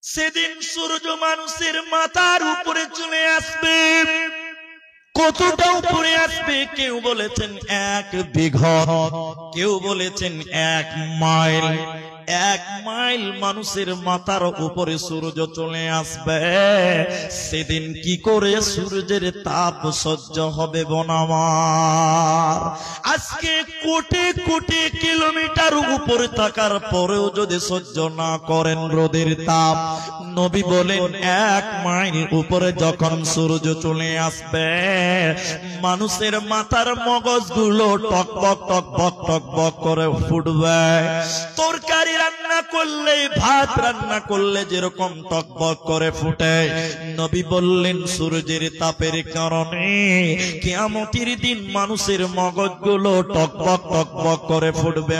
সেদিন সূর্য মানুষের মাথার উপরে চলে আসবে। কতটা উপরে আসবে? কেউ বলেছেন 1 বিঘা, কেউ বলেছেন 1 মাইল। 1 মাইল মানুষের মাথার উপরে সূর্য চলে আসবে। সেদিন কি করে সূর্যের তাপ সহ্য হবে বোন আমার? আজকে কোটি কোটি কিলোমিটার উপরে থাকার পরেও যদি সহ্য না করেন রোদের তাপ, নবী বলেন 1 মাইল উপরে যখন সূর্য চলে আসবে, মানুষের মাথার মগজগুলো টকবক টকবক টকবক করে ফুটবে। তরকারি রান্না করলে, ভাত রান্না করলে যেরকম টকবক করে ফুটে, নবী বললেন সূর্যের তাপের কারণে কিয়ামতের দিন মানুষের মগজগুলো টকবক টকবক করে ফুটবে।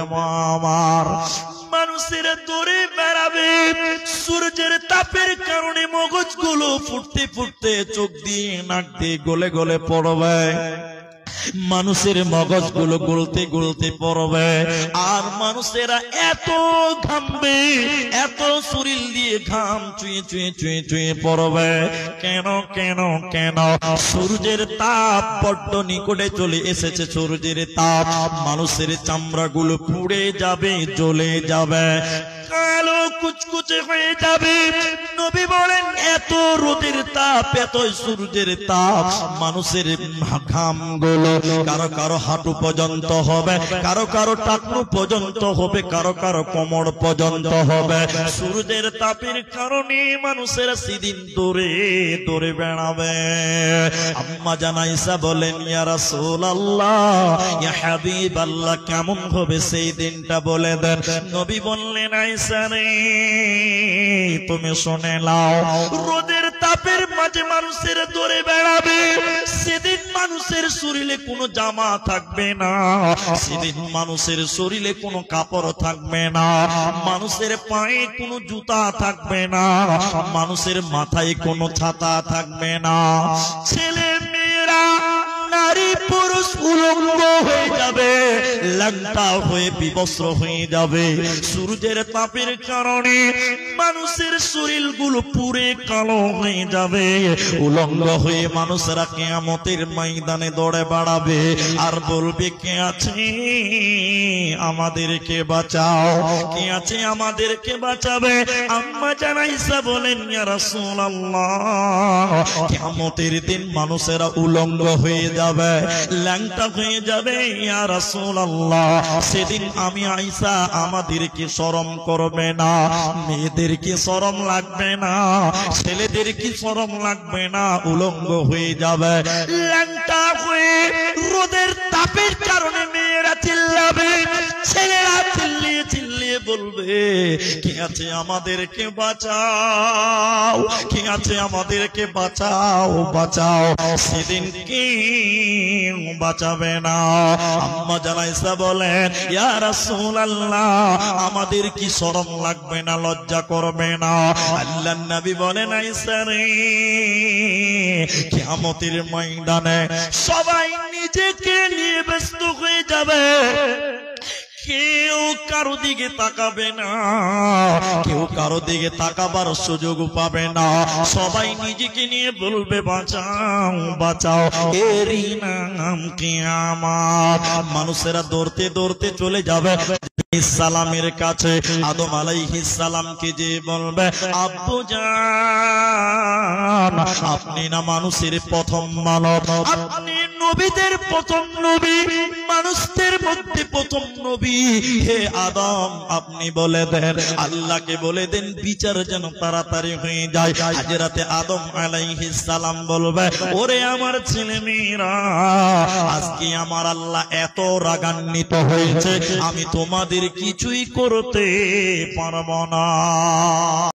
আমার মানুষের দৌড়ে বেড়াবে, সূর্যের তাপের কারণে মগজগুলো ফুটতে ফুটতে চোখ দিয়ে নাক দিয়ে গলে গলে পড়বে। মানুষের মগজগুলো গলতে গলতে পড়বে। আর মানুষেরা এত ঘামবে, এত শরীর দিয়ে ঘাম চুয়ে চুয়ে চুয়ে চুয়ে পড়বে। কেন কেন কেন? সূর্যের তাপ বড্ড নিকটে চলে এসেছে। সূর্যের তাপ মানুষের চামড়াগুলো পুড়ে যাবে, জ্বলে যাবে, কালো কুচকুচে হয়ে যাবে। নবী বলেন এত রোদের তাপ, এত সূর্যের তাপ, মানুষের ঘামগুলো কারো কারো হাঁটু পর্যন্ত হবে, কারো কারো টাকনু পর্যন্ত হবে, কারো কারো কোমর পর্যন্ত হবে। সূর্যের তাপের কারণে মানুষের সেদিন দৌড়ে দৌড়ে বেড়াবে। আম্মা জান আয়েশা বলেন ইয়া রাসূলুল্লাহ, ইয়া হাবিবাল্লাহ, কেমন হবে সেই দিনটা বলে দেন। নবী বললেন আয়েশা রে, তুমি শুনে নাও, রোদের তাপের মাঝে মানুষের দৌড়ে বেড়াবে। সেদিন মানুষের শরীরে কোনো জামা থাকবে না, সেদিন মানুষের শরীরে কোনো কাপড় থাকবে না, মানুষের পায়ে কোনো জুতা থাকবে না, মানুষের মাথায় কোনো ছাতা থাকবে না। ছেলে মেয়েরা, নারী পুরুষ উলঙ্গ হয়ে যাবে, ল্যাংটা হয়ে বিবস্ত্র হয়ে যাবে। সূর্যের তাপের কারণে মানুষের শরীরগুলো পুরে কালো হয়ে যাবে। উলঙ্গ হয়ে মানুষেরা কিয়ামতের ময়দানে দৌড়ে বেড়াবে আর বলবে কে আছে আমাদেরকে বাঁচাও, কে আছে আমাদেরকে বাঁচাবে। আম্মা জান আয়েশা বলেন ইয়া রাসূলুল্লাহ, কিয়ামতের দিন মানুষেরা উলঙ্গ হয়ে যাবে, ল্যাংটা হয়ে যাবে। ইয়া রাসূলুল্লাহ, সেদিন আমি আয়েশা আমাদেরকে শরম করবে না, মেয়েদেরকে শরম লাগবে না, ছেলেদেরকে শরম লাগবে না, উলঙ্গ হয়ে যাবে, ল্যাংটা হয়ে রোদের তাপের কারণে মেয়েরা চিল্লাবে, ছেলেরা চিল্লিয়ে চিল্লিয়ে বলবে কে আছে আমাদেরকে বাঁচাও, কে আছে আমাদেরকে বাঁচাও বাঁচাও। সেদিন কি বাঁচাবে না। আম্মা জান আয়েশা বলেন ইয়া রাসূলুল্লাহ, আমাদের কি শরম লাগবে না, লজ্জা করবে না? আল্লাহর নবী বলেন আয়েশা রে, কিয়ামতের ময়দানে সবাই নিজেকে নিয়ে ব্যস্ত হয়ে যাবে, কেউ কারো দিকে তাকাবে না, কেউ কারো দিকে তাকাবার সুযোগ পাবে না। সবাই নিজেকে নিয়ে বলবে বাঁচাও বাঁচাও, এরই নাম কিয়ামত। মানুষেরা দৌড়তে দৌড়তে চলে যাবে সালামের কাছে। আদম আলাইহিস সালামকে যে বলবে আব্বু জান, আপনি না মানুষের প্রথম মানব, আপনি নবীদের প্রথম নবী, মানুষদের মধ্যে প্রথম নবী। হে আদম, আপনি বলে দেন, আল্লাহকে বলে দেন বিচার যেন তাড়াতাড়ি হয়ে যায়। হাজরাতে আদম আলাইহিস সালাম বলবে ওরে আমার ছেলে মেয়েরা, আজকে আমার আল্লাহ এত রাগান্বিত হয়েছে, আমি তোমাদের কিছুই করতে পারবো না।